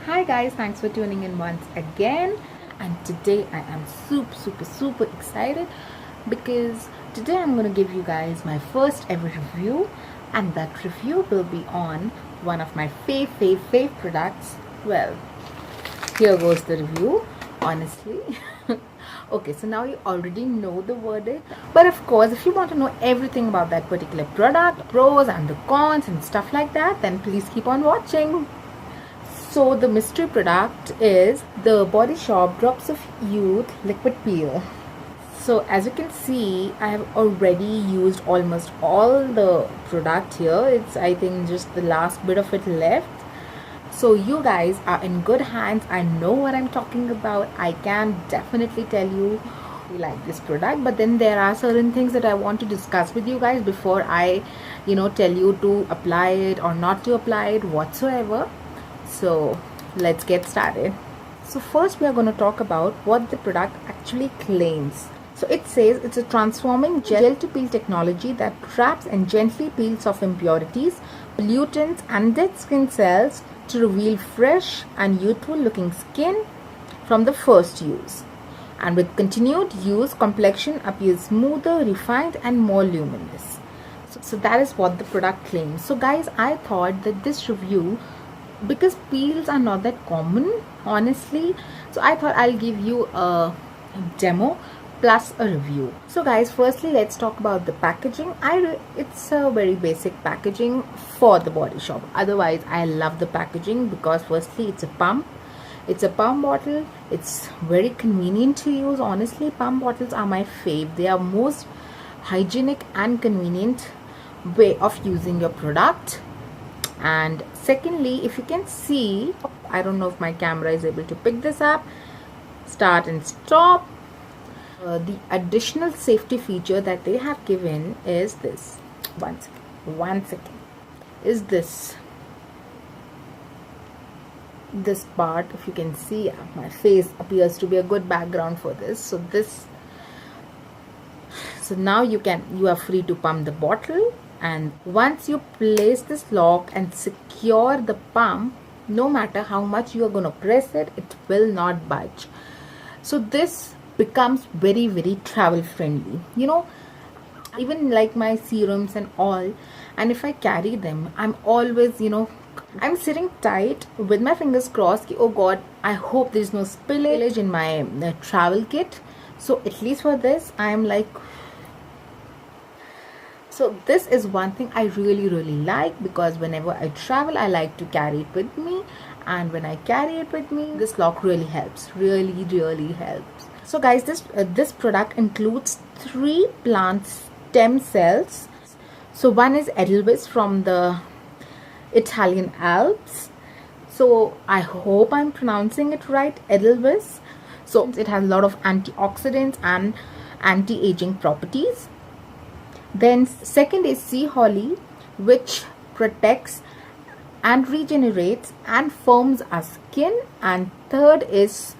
Hi guys, thanks for tuning in once again. And today I am super excited because today I'm going to give you guys my first ever review, and that review will be on one of my fave products. Well, here goes the review, honestly. Okay, so now you already know the verdict, but of course if you want to know everything about that particular product, pros and the cons and stuff like that, then please keep on watching. So the mystery product is the BodyShop Drops of Youth Liquid Peel. So as you can see, I have already used almost all the product here. It's, I think, just the last bit of it left. So you guys are in good hands. I know what I'm talking about. I can definitely tell you we like this product, but then there are certain things that I want to discuss with you guys before I tell you to apply it or not to apply it whatsoever. So let's get started. So first we are going to talk about what the product actually claims. So it says it's a transforming gel to peel technology that traps and gently peels off impurities, pollutants and dead skin cells to reveal fresh and youthful looking skin from the first use. And with continued use, complexion appears smoother, refined and more luminous. So that is what the product claims. So guys, I thought that this review, because peels are not that common honestly, so I thought I'll give you a demo plus a review. So guys, firstly let's talk about the packaging. It's a very basic packaging for the BodyShop. Otherwise I love the packaging because firstly it's a pump bottle. It's very convenient to use. Honestly, pump bottles are my fave. They are most hygienic and convenient way of using your product. And secondly, if you can see, I don't know if my camera is able to pick this up, start and stop. The additional safety feature that they have given is this. One second. Is this part? If you can see, my face appears to be a good background for this. So now you are free to pump the bottle. And once you place this lock and secure the pump, no matter how much you are going to press it, it will not budge. So this becomes very travel friendly. Even like my serums and all, and if I carry them, I'm always I'm sitting tight with my fingers crossed. Oh god, I hope there's no spillage in my travel kit. So at least for this, I am like, so this is one thing I really like, because whenever I travel I like to carry it with me, and when I carry it with me, this lock really helps, really helps. So guys, this product includes 3 plant stem cells. So one is Edelweiss from the Italian Alps. So I hope I'm pronouncing it right, Edelweiss. So it has a lot of antioxidants and anti-aging properties. Then second is sea holly, which protects and regenerates and firms our skin. And third is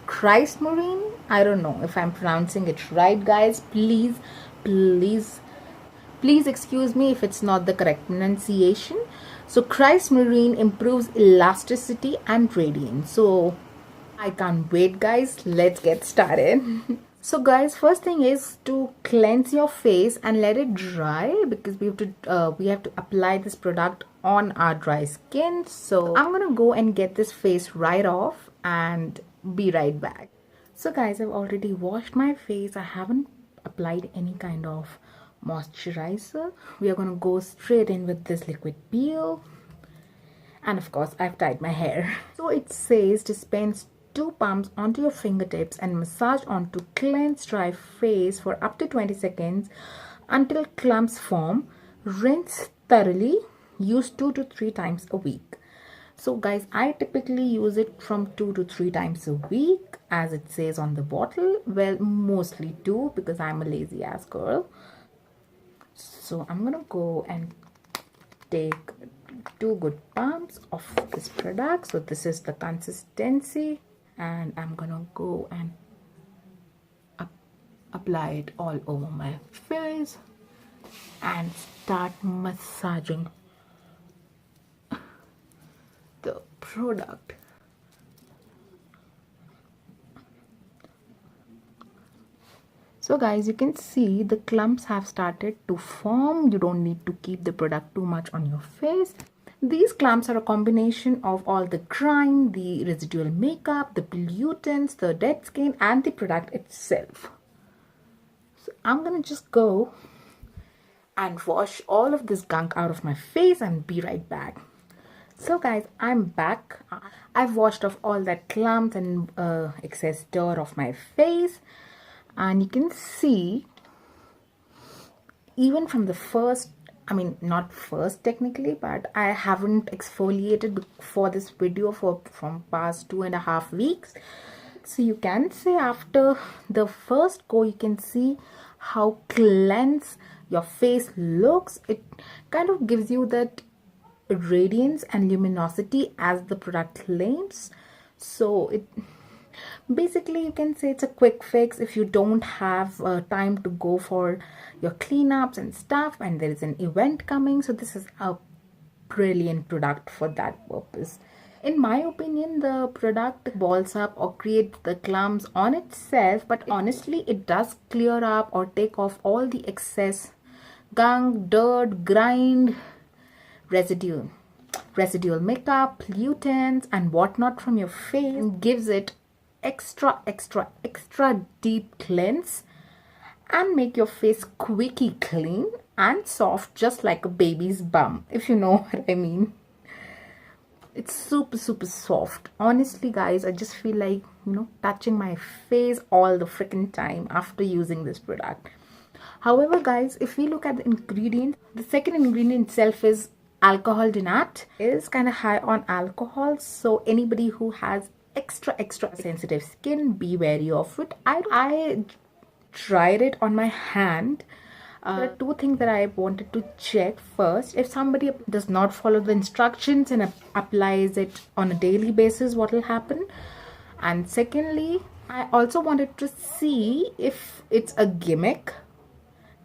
Christ marine. I don't know if I'm pronouncing it right, guys. Please excuse me if it's not the correct pronunciation. So Christ marine improves elasticity and radiance. So I can't wait, guys. Let's get started. So guys, first thing is to cleanse your face and let it dry, because we have to apply this product on our dry skin. So I'm gonna go and get this face right off and be right back. So guys, I've already washed my face. I haven't applied any kind of moisturizer. We are gonna go straight in with this liquid peel, and of course I've tied my hair. So it says dispense 2 pumps onto your fingertips and massage onto cleansed dry face for up to 20 seconds until clumps form. Rinse thoroughly. Use 2 to 3 times a week. So guys, I typically use it from 2 to 3 times a week, as it says on the bottle. Well, mostly 2, because I'm a lazy ass girl. So I'm gonna go and take 2 good pumps of this product. So this is the consistency, and I'm gonna go and apply it all over my face and start massaging the product. So guys, you can see the clumps have started to form. You don't need to keep the product too much on your face. These clumps are a combination of all the grime, the residual makeup, the pollutants, the dead skin, and the product itself. So I'm gonna just go and wash all of this gunk out of my face and be right back. So guys, I'm back. I've washed off all that clumps and excess dirt off my face, and you can see even from the first, I mean not first technically, but I haven't exfoliated for this video from past 2.5 weeks. So you can say after the first go, you can see how cleansed your face looks. It kind of gives you that radiance and luminosity as the product claims. So it basically, you can say it's a quick fix if you don't have time to go for your cleanups and stuff and there is an event coming. So this is a brilliant product for that purpose. In my opinion, the product balls up or creates the clumps on itself, but honestly it does clear up or take off all the excess gunk, dirt, grind, residual makeup, pollutants and whatnot from your face, and gives it extra deep cleanse and make your face squeaky clean and soft, just like a baby's bum, if you know what I mean. It's super soft. Honestly guys, I just feel like, you know, touching my face all the freaking time after using this product. However guys, if we look at the ingredient, the second ingredient itself is alcohol denat. It is kind of high on alcohol, so anybody who has extra sensitive skin, be wary of it. I tried it on my hand. There are two things that I wanted to check. First, if somebody does not follow the instructions and applies it on a daily basis, what will happen? And secondly, I also wanted to see if it's a gimmick.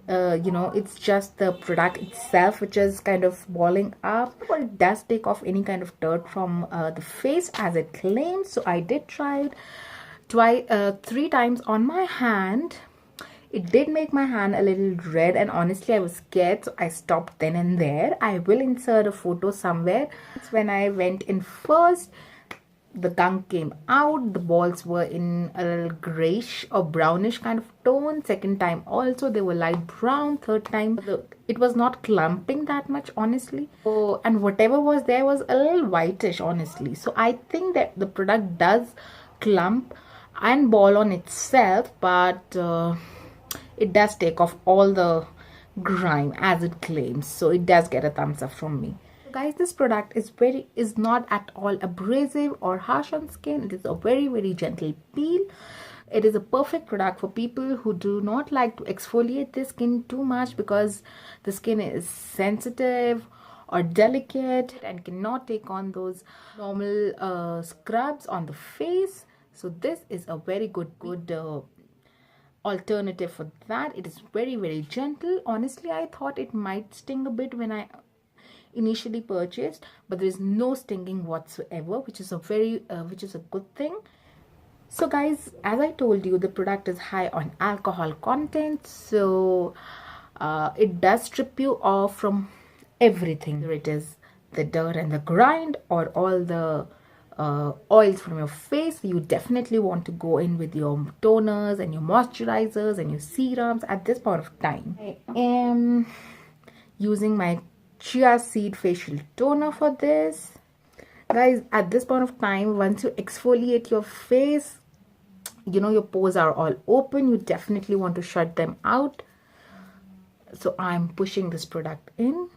You know, it's just the product itself which is kind of balling up, or it does take off any kind of dirt from the face as it claims. So I did try it 3 times on my hand. It did make my hand a little red, and honestly I was scared, so I stopped then and there. I will insert a photo somewhere. It's when I went in first, the gunk came out, the balls were in a little grayish or brownish kind of tone. Second time also they were light brown. Third time it was not clumping that much, honestly. So, and whatever was there was a little whitish, honestly. So I think that the product does clump and ball on itself, but it does take off all the grime as it claims. So it does get a thumbs up from me. Guys, this product is not at all abrasive or harsh on skin. It is a very gentle peel. It is a perfect product for people who do not like to exfoliate their skin too much because the skin is sensitive or delicate and cannot take on those normal scrubs on the face. So this is a very good alternative for that. It is very gentle. Honestly, I thought it might sting a bit when I initially purchased, but there is no stinging whatsoever, which is a good thing. So guys, as I told you, the product is high on alcohol content, so it does strip you off from everything, whether it is the dirt and the grind or all the oils from your face. You definitely want to go in with your toners and your moisturizers and your serums at this point of time. I am using my Chia seed facial toner for this. Guys, at this point of time, once you exfoliate your face, you know, your pores are all open. You definitely want to shut them out. So I'm pushing this product in.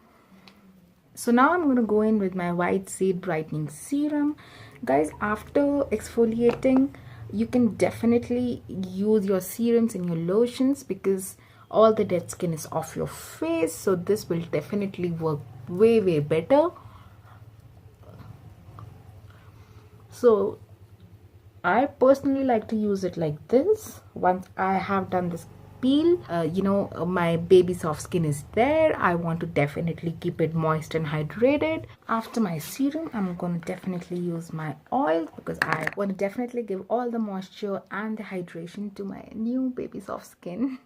So now I'm going to go in with my white seed brightening serum. Guys, after exfoliating, you can definitely use your serums and your lotions because all the dead skin is off your face. So this will definitely work way better. So I personally like to use it like this. Once I have done this peel. My baby soft skin is there. I want to definitely keep it moist and hydrated. After my serum, I'm going to definitely use my oil because I want to definitely give all the moisture and the hydration to my new baby soft skin.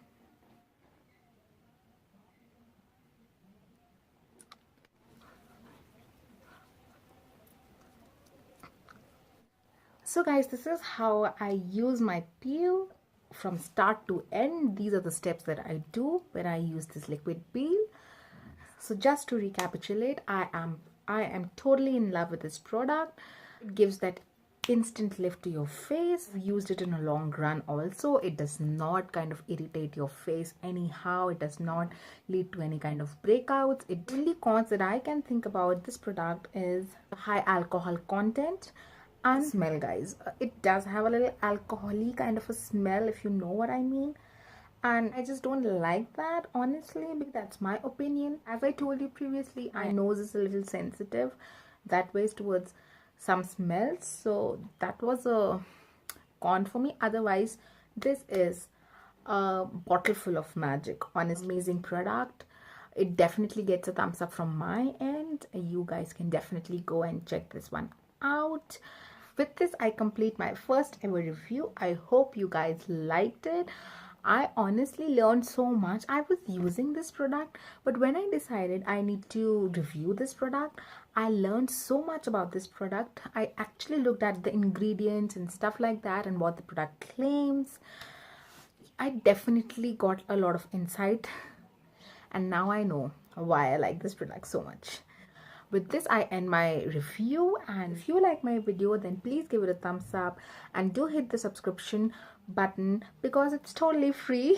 So guys, this is how I use my peel from start to end. These are the steps that I do when I use this liquid peel. So just to recapitulate, I am totally in love with this product. It gives that instant lift to your face. I've used it in a long run also. It does not kind of irritate your face anyhow. It does not lead to any kind of breakouts. The only cons that I can think about this product is high alcohol content and smell, guys. It does have a little alcohol-y kind of a smell, if you know what I mean, and I just don't like that, honestly, because that's my opinion. As I told you previously, my nose is a little sensitive that ways towards some smells, so that was a con for me. Otherwise, this is a bottle full of magic. Honestly, amazing product. It definitely gets a thumbs up from my end. You guys can definitely go and check this one out. With this, I complete my first ever review. I hope you guys liked it. I honestly learned so much. I was using this product, but when I decided I need to review this product, I learned so much about this product. I actually looked at the ingredients and stuff like that and what the product claims. I definitely got a lot of insight, and now I know why I like this product so much. With this, I end my review, and if you like my video, then please give it a thumbs up and do hit the subscription button because it's totally free.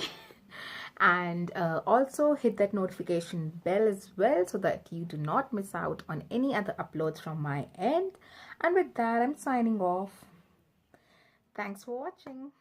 And also hit that notification bell as well so that you do not miss out on any other uploads from my end. And with that, I'm signing off. Thanks for watching.